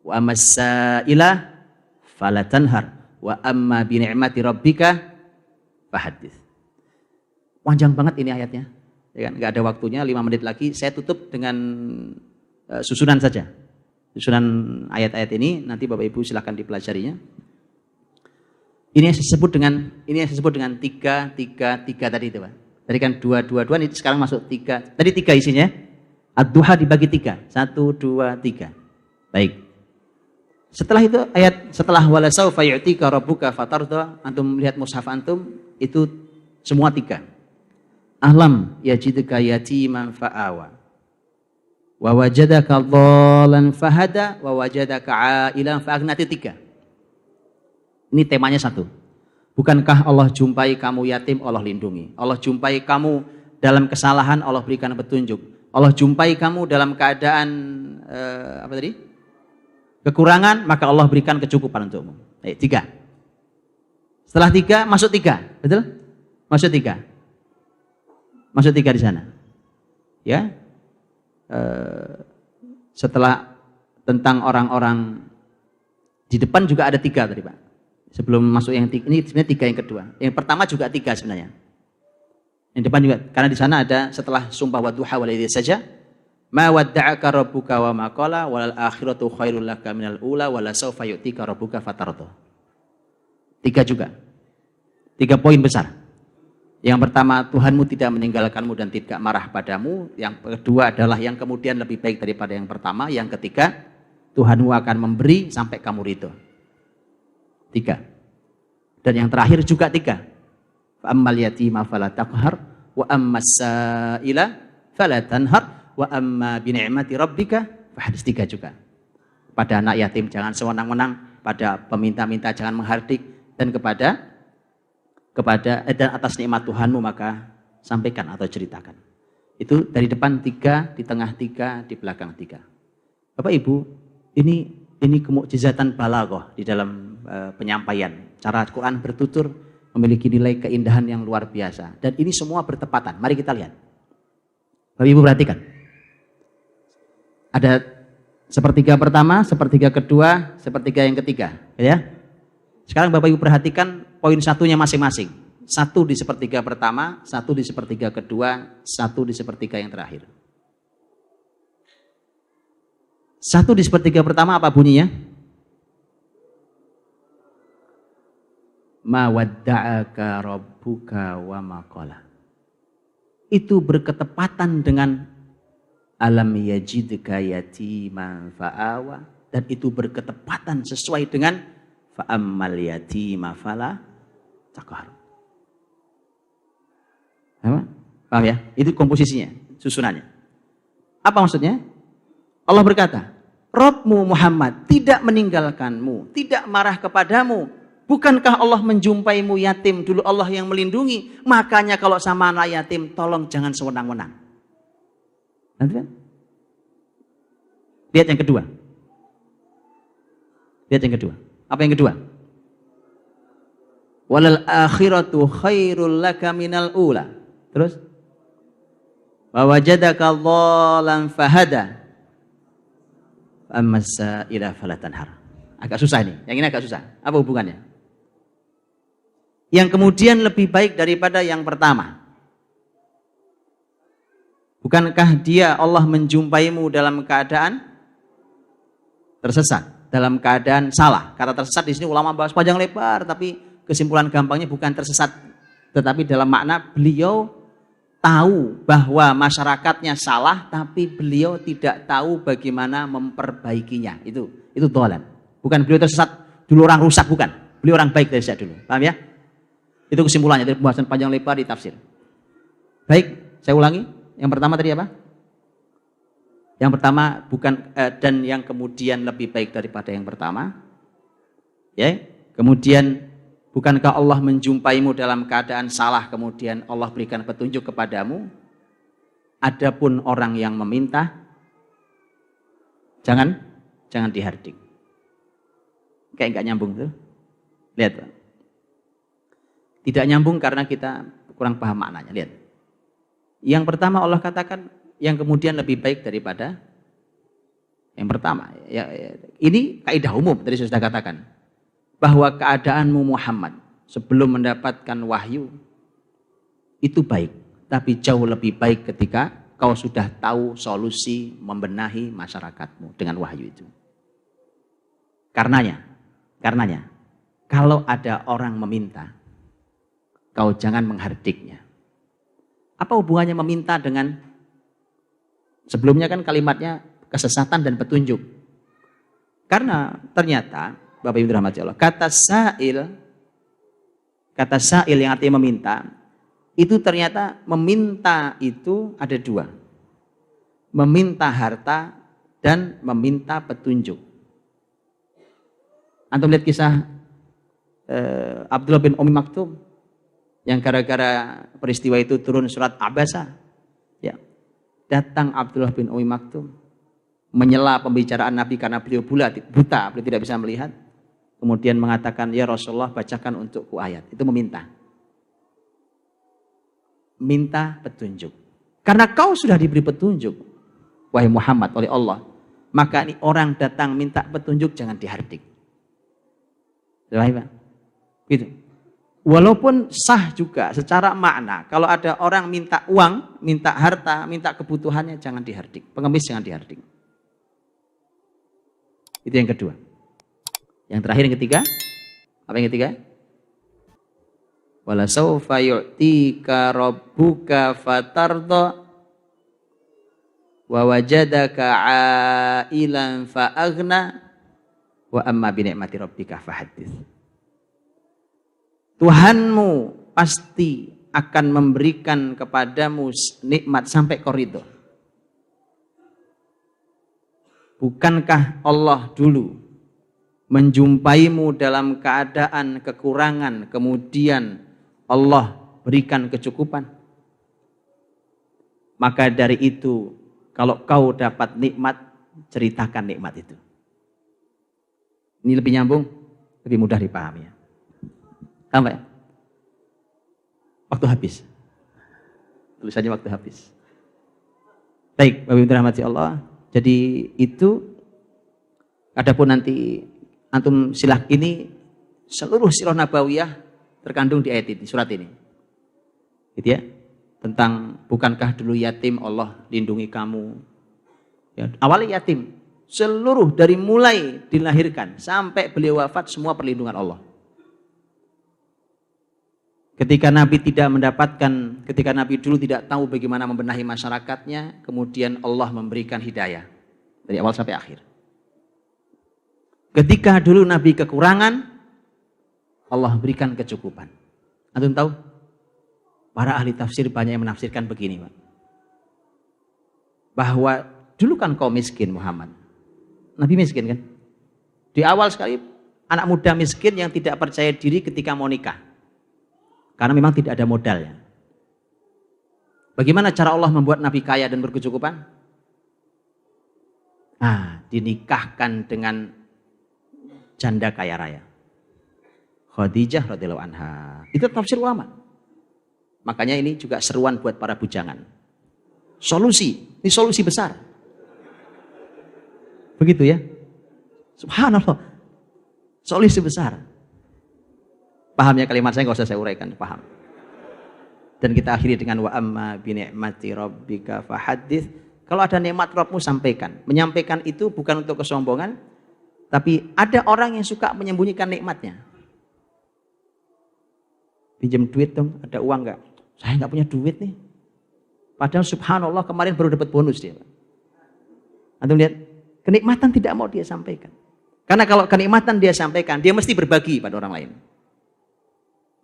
Wa ammas sa'ila fala tanhar. Wa amma bi ni'mati rabbika fahaddits. Panjang banget ini ayatnya. Ya kan? Enggak ada waktunya, 5 menit lagi. Saya tutup dengan susunan saja. Susunan ayat-ayat ini nanti Bapak Ibu silakan dipelajarinya. Ini yang saya sebut dengan 3 tadi itu, Pak. Tadi kan 2, ini sekarang masuk 3. Tadi 3 isinya. Ad-Duha dibagi 3. 1, 2, 3. Baik. Setelah itu setelah wala sawfa yu'tika rabbuka fatarda, antum lihat mushaf antum, itu semua 3. Alam yajidka yatiman fa'awa. Wa wajadaka dhallan fahada wa wajadaka 'ailan fa'aghna. 3. Ini temanya 1. Bukankah Allah jumpai kamu yatim, Allah lindungi. Allah jumpai kamu dalam kesalahan, Allah berikan petunjuk. Allah jumpai kamu dalam keadaan kekurangan, maka Allah berikan kecukupan untukmu. 3. Setelah 3 masuk 3, betul? Masuk 3. Masuk 3 di sana. Ya. Setelah tentang orang-orang di depan juga ada 3 tadi, Pak. Sebelum masuk yang 3, ini sebenarnya 3 yang kedua. Yang pertama juga 3 sebenarnya. Yang depan juga, karena di sana ada setelah sumpah wa duha wal idza saja, ma wadda'aka rabbuka wa ma qala wal akhiratu khairul laka minal ula wala sawfa yu'tika rabbuka fatarda. 3 juga. 3 poin besar. Yang pertama, Tuhanmu tidak meninggalkanmu dan tidak marah padamu. Yang kedua adalah yang kemudian lebih baik daripada yang pertama. Yang ketiga, Tuhanmu akan memberi sampai kamu ridho. 3. Dan yang terakhir juga 3. Fa ammal yatima fala taqhar wa ammas sa'ila fala tanhar wa amma bi ni'mati rabbika fahaddits. 3 juga. Pada anak yatim jangan sewenang-wenang, pada peminta-minta jangan menghardik, dan kepada dan atas nikmat Tuhanmu maka sampaikan atau ceritakan. Itu dari depan 3, di tengah 3, di belakang 3. Bapak Ibu, ini kemukjizatan balaghah di dalam penyampaian. Cara Quran bertutur memiliki nilai keindahan yang luar biasa. Dan ini semua bertepatan. Mari kita lihat. Bapak Ibu perhatikan. Ada sepertiga pertama, sepertiga kedua, sepertiga yang ketiga. Ya. Sekarang Bapak Ibu perhatikan poin satunya masing-masing. 1 di sepertiga pertama, 1 di sepertiga kedua, 1 di sepertiga yang terakhir. 1 di sepertiga pertama apa bunyinya? Ma wadda'aka rabbuka wa ma qala. Itu berketepatan dengan alam yajidka yatiman fa'awa, dan itu berketepatan sesuai dengan fa ammal yatima fala taqhar. Paham ya? Itu komposisinya, susunannya. Apa maksudnya? Allah berkata, Rabbmu Muhammad tidak meninggalkanmu, tidak marah kepadamu. Bukankah Allah menjumpaimu yatim, dulu Allah yang melindungi? Makanya kalau sama anak yatim, tolong jangan sewenang-wenang. Nanti kan? Lihat yang kedua. Lihat yang kedua. Apa yang kedua? Walal akhiratu khairul laka minal ula. Terus? Wa wajadaka dhallan fahada. Ammas sa'ila fala tanhar. Agak susah nih. Yang ini agak susah. Apa hubungannya? Yang kemudian lebih baik daripada yang pertama. Bukankah dia Allah menjumpaimu dalam keadaan tersesat, dalam keadaan salah? Kata tersesat di sini ulama bahas panjang lebar, tapi kesimpulan gampangnya bukan tersesat, tetapi dalam makna beliau tahu bahwa masyarakatnya salah, tapi beliau tidak tahu bagaimana memperbaikinya. Itu dhalan. Bukan beliau tersesat, dulu orang rusak, bukan. Beliau orang baik dari sejak dulu. Paham ya? Itu kesimpulannya dari pembahasan panjang lebar di tafsir. Baik, saya ulangi. Yang pertama tadi apa? Yang pertama bukan dan yang kemudian lebih baik daripada yang pertama. Ya. Kemudian bukankah Allah menjumpaimu dalam keadaan salah, kemudian Allah berikan petunjuk kepadamu? Adapun orang yang meminta, jangan dihardik. Kayak nggak nyambung tuh. Lihat. Tidak nyambung karena kita kurang paham maknanya. Lihat. Yang pertama Allah katakan yang kemudian lebih baik daripada yang pertama. Ini kaidah umum tadi sudah katakan. Bahwa keadaanmu Muhammad sebelum mendapatkan wahyu itu baik. Tapi jauh lebih baik ketika kau sudah tahu solusi membenahi masyarakatmu dengan wahyu itu. Karenanya, kalau ada orang meminta, kau jangan menghardiknya. Apa hubungannya meminta dengan sebelumnya kan kalimatnya kesesatan dan petunjuk. Karena ternyata Bapak Ibu dirahmati Allah, kata sa'il yang artinya meminta, itu ternyata meminta itu ada dua. Meminta harta dan meminta petunjuk. Antum lihat kisah Abdullah bin Umi Maktum yang gara-gara peristiwa itu turun surat Abasa. Ya. Datang Abdullah bin Umi Maktum menyela pembicaraan Nabi karena beliau buta, beliau tidak bisa melihat. Kemudian mengatakan, ya Rasulullah bacakan untukku ayat. Itu meminta. Minta petunjuk. Karena kau sudah diberi petunjuk, wahai Muhammad, oleh Allah. Maka ini orang datang minta petunjuk jangan dihardik. Gitu. Walaupun sah juga secara makna, kalau ada orang minta uang, minta harta, minta kebutuhannya, jangan dihardik. Pengemis jangan dihardik. Itu yang kedua. Yang terakhir, yang ketiga. Apa yang ketiga? Wala sawfa yu'tika rabbuka fatardha wa wajadaka 'ailan fa aghna wa amma bi ni'mati rabbika fahaddits. Tuhanmu pasti akan memberikan kepadamu nikmat sampai kau ridho. Bukankah Allah dulu menjumpaimu dalam keadaan kekurangan, kemudian Allah berikan kecukupan? Maka dari itu, kalau kau dapat nikmat, ceritakan nikmat itu. Ini lebih nyambung, lebih mudah dipahami ya. Sampai waktu habis. Tulisannya waktu habis. Baik, Bapak Ibu dirahmati Allah. Jadi itu, adapun nanti antum silah ini seluruh sirah nabawiyah terkandung di ayat ini, surat ini. Gitu ya. Tentang bukankah dulu yatim Allah lindungi kamu. Ya, awalnya yatim. Seluruh dari mulai dilahirkan sampai beliau wafat semua perlindungan Allah. Ketika Nabi ketika Nabi dulu tidak tahu bagaimana membenahi masyarakatnya, kemudian Allah memberikan hidayah dari awal sampai akhir. Ketika dulu Nabi kekurangan, Allah berikan kecukupan. Antum tahu? Para ahli tafsir banyak yang menafsirkan begini, Pak. Bahwa dulu kan kau miskin Muhammad. Nabi miskin kan? Di awal sekali anak muda miskin yang tidak percaya diri ketika mau nikah. Karena memang tidak ada modalnya. Bagaimana cara Allah membuat Nabi kaya dan berkecukupan? Dinikahkan dengan janda kaya raya. Khadijah radhiyallahu anha. Itu tafsir ulama. Makanya ini juga seruan buat para bujangan. Solusi, ini solusi besar. Begitu ya. Subhanallah. Solusi besar. Pahamnya kalimat saya nggak usah saya uraikan, paham. Dan kita akhiri dengan wa amma bi ni'mati rabbika fahaddits. Kalau ada nikmat Rabbmu sampaikan. Menyampaikan itu bukan untuk kesombongan, tapi ada orang yang suka menyembunyikan nikmatnya. Pinjam duit dong, ada uang nggak? Saya nggak punya duit nih. Padahal subhanallah kemarin baru dapat bonus dia. Antum lihat, kenikmatan tidak mau dia sampaikan. Karena kalau kenikmatan dia sampaikan, dia mesti berbagi pada orang lain.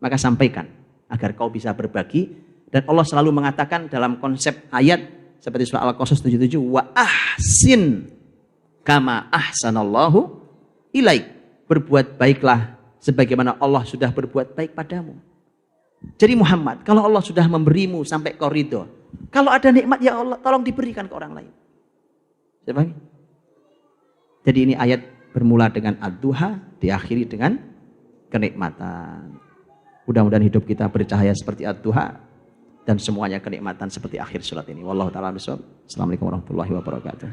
Maka sampaikan agar kau bisa berbagi. Dan Allah selalu mengatakan dalam konsep ayat seperti surah Al-Qasas 77, wa ahsin kama ahsanallahu ilaik. Berbuat baiklah sebagaimana Allah sudah berbuat baik padamu. Jadi Muhammad, kalau Allah sudah memberimu sampai kau ridho, kalau ada nikmat ya Allah, tolong diberikan ke orang lain. Siapa? Jadi ini ayat bermula dengan ad-duha, diakhiri dengan kenikmatan. Mudah-mudahan hidup kita bercahaya seperti ad-duha dan semuanya kenikmatan seperti akhir surat ini. Wallahu ta'ala bishawab. Assalamualaikum warahmatullahi wabarakatuh.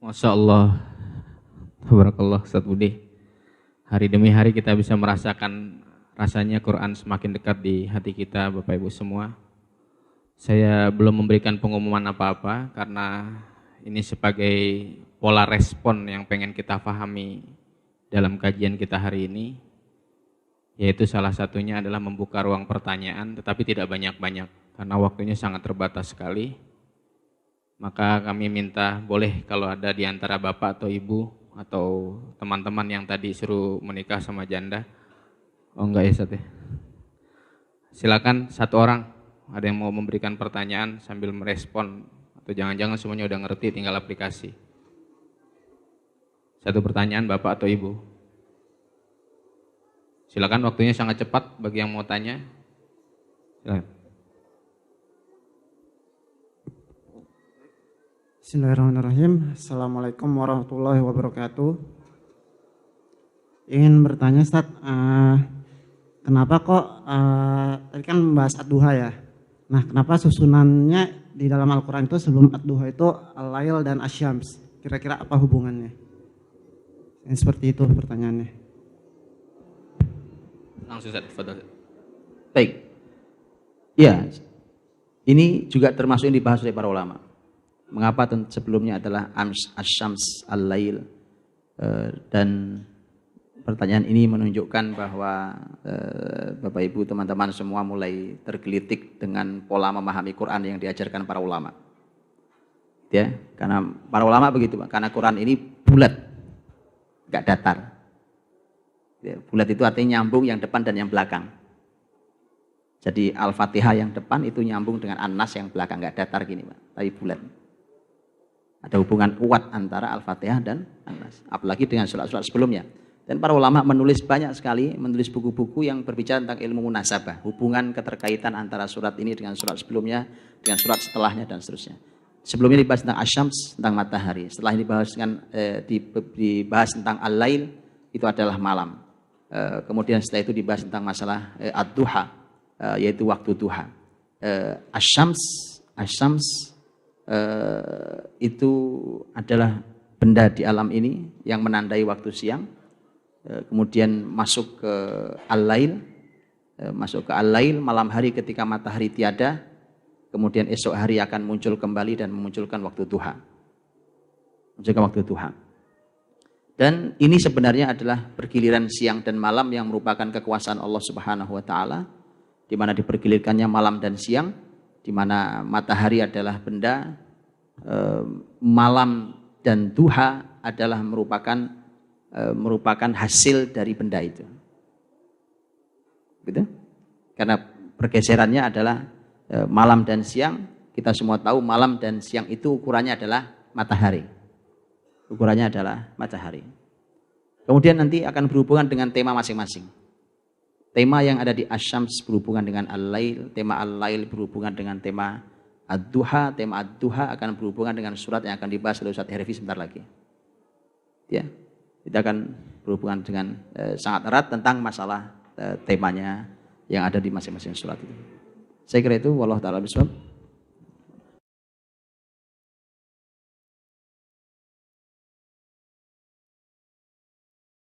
Masya Allah. Tabarakallah Ustaz Budi. Hari demi hari kita bisa merasakan rasanya Quran semakin dekat di hati kita, Bapak Ibu semua. Saya belum memberikan pengumuman apa-apa karena ini sebagai pola respon yang pengen kita pahami dalam kajian kita hari ini. Yaitu salah satunya adalah membuka ruang pertanyaan tetapi tidak banyak-banyak karena waktunya sangat terbatas sekali. Maka kami minta boleh kalau ada di antara Bapak atau Ibu atau teman-teman yang tadi suruh menikah sama janda. Oh enggak ya Ustaz ya. Silakan satu orang, ada yang mau memberikan pertanyaan sambil merespon atau jangan-jangan semuanya udah ngerti tinggal aplikasi. Satu pertanyaan Bapak atau Ibu. Silakan, waktunya sangat cepat bagi yang mau tanya. Silakan. Bismillahirrahmanirrahim. Assalamualaikum warahmatullahi wabarakatuh. Ingin bertanya Ustaz, kenapa kok tadi kan membahas ad-duha ya. Nah, kenapa susunannya di dalam Al-Quran itu sebelum ad-duha itu al-lail dan asyams? Kira-kira apa hubungannya? Yang seperti itu pertanyaannya. Langsung Ustaz, fadhil. Baik. Ya, ini juga termasuk yang dibahas oleh para ulama. Mengapa sebelumnya adalah asyams al-lail, dan pertanyaan ini menunjukkan bahwa Bapak Ibu teman-teman semua mulai tergelitik dengan pola memahami Quran yang diajarkan para ulama. Ya, karena para ulama begitu, karena Quran ini bulat, enggak datar. Ya, bulat itu artinya nyambung yang depan dan yang belakang. Jadi Al-Fatihah yang depan itu nyambung dengan An-Nas yang belakang, enggak datar gini, Pak, tapi bulat. Ada hubungan kuat antara Al-Fatihah dan An-Nas, apalagi dengan surat-surat sebelumnya. Dan para ulama menulis banyak sekali, menulis buku-buku yang berbicara tentang ilmu munasabah, hubungan keterkaitan antara surat ini dengan surat sebelumnya, dengan surat setelahnya dan seterusnya. Sebelumnya dibahas tentang asyams, tentang matahari. Setelah ini dibahas tentang al-lail, itu adalah malam. Kemudian setelah itu dibahas tentang masalah ad-duha, yaitu waktu duha. Asyams itu adalah benda di alam ini yang menandai waktu siang. Kemudian masuk ke al-lail, malam hari ketika matahari tiada. Kemudian esok hari akan muncul kembali dan memunculkan waktu duha. Dan ini sebenarnya adalah pergiliran siang dan malam yang merupakan kekuasaan Allah Subhanahu wa taala, di mana dipergilirkannya malam dan siang, di mana matahari adalah benda, malam dan duha adalah merupakan hasil dari benda itu. Gitu? Karena pergeserannya adalah malam dan siang. Kita semua tahu malam dan siang itu ukurannya adalah matahari. Kemudian nanti akan berhubungan dengan tema masing-masing. Tema yang ada di asyams berhubungan dengan al-lail, tema al-lail berhubungan dengan tema ad-duha, tema ad-duha akan berhubungan dengan surat yang akan dibahas oleh Ustaz Herfi sebentar lagi. Ya, kita akan berhubungan dengan sangat erat tentang masalah temanya yang ada di masing-masing surat itu. Saya kira itu, wallahu ta'ala bishawab.